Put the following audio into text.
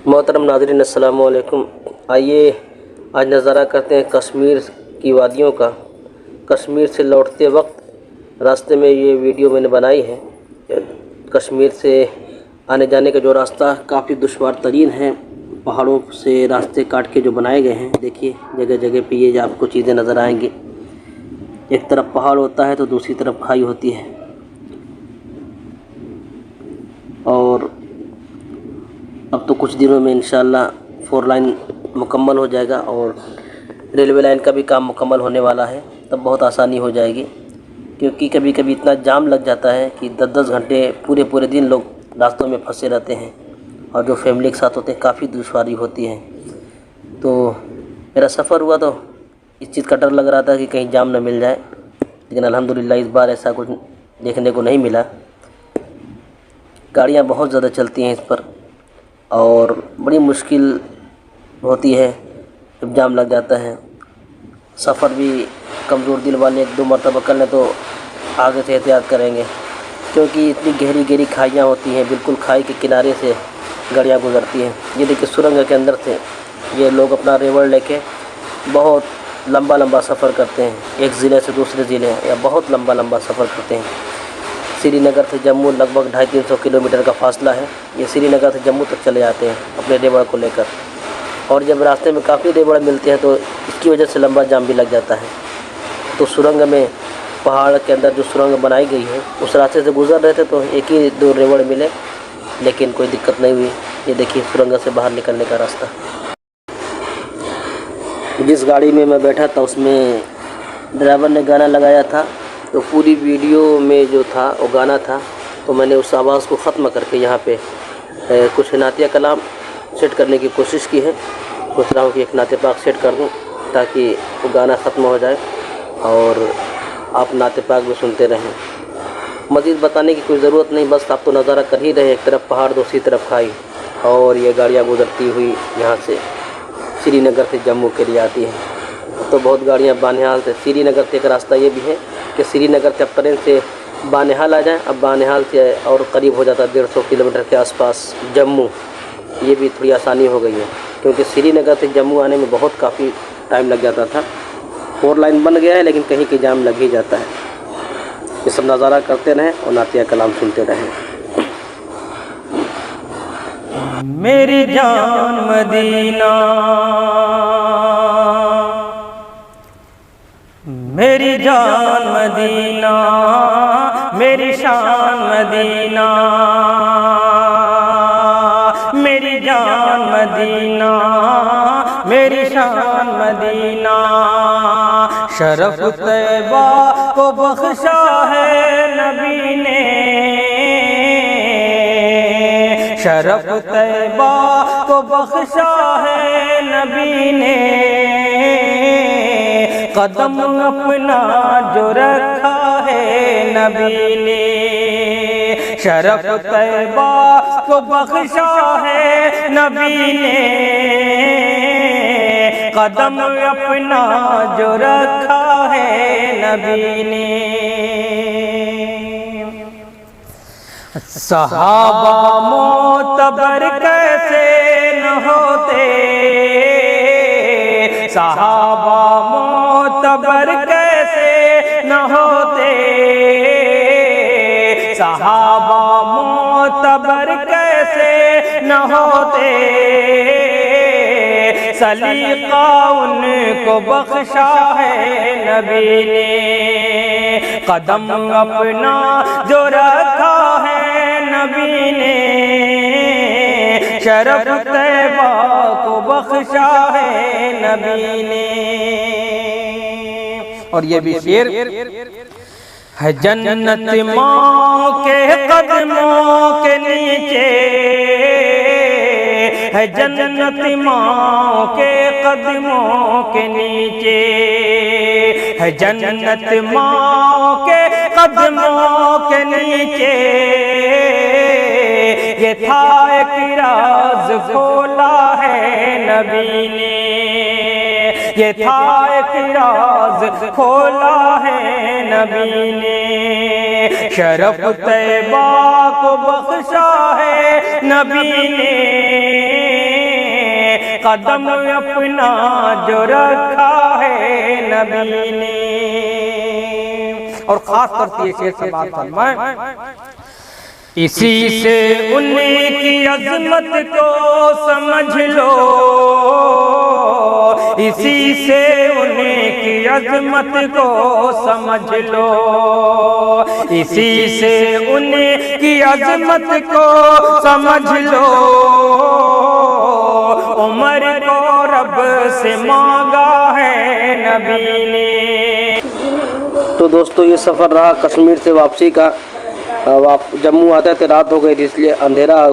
मोहतरम नाज़रीन अस्सलाम वालेकुम। आइए आज नज़ारा करते हैं कश्मीर की वादियों का। कश्मीर से लौटते वक्त रास्ते में ये वीडियो मैंने बनाई है। कश्मीर से आने जाने का जो रास्ता काफ़ी दुश्वार तरीन है, पहाड़ों से रास्ते काट के जो बनाए गए हैं। देखिए जगह जगह पे ये आपको चीज़ें नज़र आएंगी। एक तरफ पहाड़ होता है तो दूसरी तरफ खाई होती है, और अब तो कुछ दिनों में इंशाल्लाह 4 लाइन मुकम्मल हो जाएगा और रेलवे लाइन का भी काम मुकम्मल होने वाला है। तब बहुत आसानी हो जाएगी, क्योंकि कभी कभी इतना जाम लग जाता है कि 10-10 घंटे पूरे दिन लोग रास्तों में फंसे रहते हैं, और जो फैमिली के साथ होते हैं काफ़ी दुश्वारी होती है। तो मेरा सफ़र हुआ तो इस चीज़ का डर लग रहा था कि कहीं जाम न मिल जाए, लेकिन अल्हम्दुलिल्लाह इस बार ऐसा कुछ देखने को नहीं मिला। गाड़ियाँ बहुत ज़्यादा चलती हैं इस पर और बड़ी मुश्किल होती है जब जाम लग जाता है। सफ़र भी कमज़ोर दिल वाले 1-2 मरतबा कर लें तो आगे से एहतियात करेंगे, क्योंकि इतनी गहरी गहरी खाइयाँ होती हैं। बिल्कुल खाई के किनारे से गाड़ियाँ गुजरती हैं। ये देखिए सुरंग के अंदर से ये लोग अपना रेवड़ लेके बहुत लंबा सफ़र करते हैं, एक ज़िले से दूसरे ज़िले, या बहुत लंबा सफ़र करते हैं। श्रीनगर से जम्मू लगभग 250-300 किलोमीटर का फासला है। ये श्रीनगर से जम्मू तक चले जाते हैं अपने रेवड़ को लेकर, और जब रास्ते में काफ़ी रेवड़ मिलते हैं तो इसकी वजह से लंबा जाम भी लग जाता है। तो सुरंग में, पहाड़ के अंदर जो सुरंग बनाई गई है उस रास्ते से गुजर रहे थे तो 1 ही 2 रेवड़ मिले, लेकिन कोई दिक्कत नहीं हुई। ये देखिए सुरंग से बाहर निकलने का रास्ता। जिस गाड़ी में मैं बैठा था उसमें ड्राइवर ने गाना लगाया था, तो पूरी वीडियो में जो था वो गाना था, तो मैंने उस आवाज़ को ख़त्म करके यहाँ पे कुछ नातिया कलाम सेट करने की कोशिश की है। सोच रहा हूँ कि एक नाते पाक सेट कर दूँ ताकि वो गाना ख़त्म हो जाए और आप नाते पाक भी सुनते रहें। मज़ीद बताने की कोई ज़रूरत नहीं, बस आप तो नज़ारा कर ही रहे। एक तरफ पहाड़ दूसरी तरफ खाई, और ये गाड़ियाँ गुजरती हुई यहाँ से श्रीनगर से जम्मू के लिए आती हैं। तो बहुत गाड़ियाँ बानिहाल से श्रीनगर से, एक रास्ता ये भी है कि श्रीनगर से ट्रेन से बानिहाल आ जाएं। अब बानिहाल से और करीब हो जाता है 150 किलोमीटर के आसपास जम्मू। ये भी थोड़ी आसानी हो गई है, क्योंकि श्रीनगर से जम्मू आने में बहुत काफ़ी टाइम लग जाता था। 4 लाइन बन गया है लेकिन कहीं कहीं जाम लग ही जाता है। ये सब नज़ारा करते रहें और नातिया कलाम सुनते रहें। मेरी जान मदीना, मेरी जान मदीना, मेरी शान मदीना, मेरी जान मदीना, मेरी शान मदीना। शरफ तैबा को बख्शा है नबी ने, शरफ तैबा को बख्शा है नबी ने। कदम अपना जो रखा है नबी ने, शरफ तैबा को बख्शा है नबी ने। कदम अपना जो रखा है नबी ने। सहाबा मोतबर कैसे न होते, सहाबा मोतबर कैसे न होते, सहाबा मोतबर कैसे न होते। सलीका उनको बख्शा है नबी ने। कदम अपना जो रखा है नबी ने, शरफ तैबा को बख्शा है नबी ने। और ये भी शेर है, जन्नत माँ के कदमों के नीचे है, जन्नत माँ के कदमों के नीचे है, जन्नत माँ के कदमों के नीचे। ये था एक राज खोला है नबी ने, ये था एक राज खोला है नबी ने। शरफ तैबा को बख्शा है नबी ने। कदम अपना जो रखा है नबी ने। और खास तौर से ये शेर समाप्त फरमाए, इसी से उनकी अजमत को समझ लो, इसी से उनकी अजमत को समझ लो, इसी से उनकी अजमत को समझ लो, उमर को रब से मांगा है नबी ने। तो दोस्तों ये सफ़र रहा कश्मीर से वापसी का। जम्मू आते थे रात हो गई थी, इसलिए अंधेरा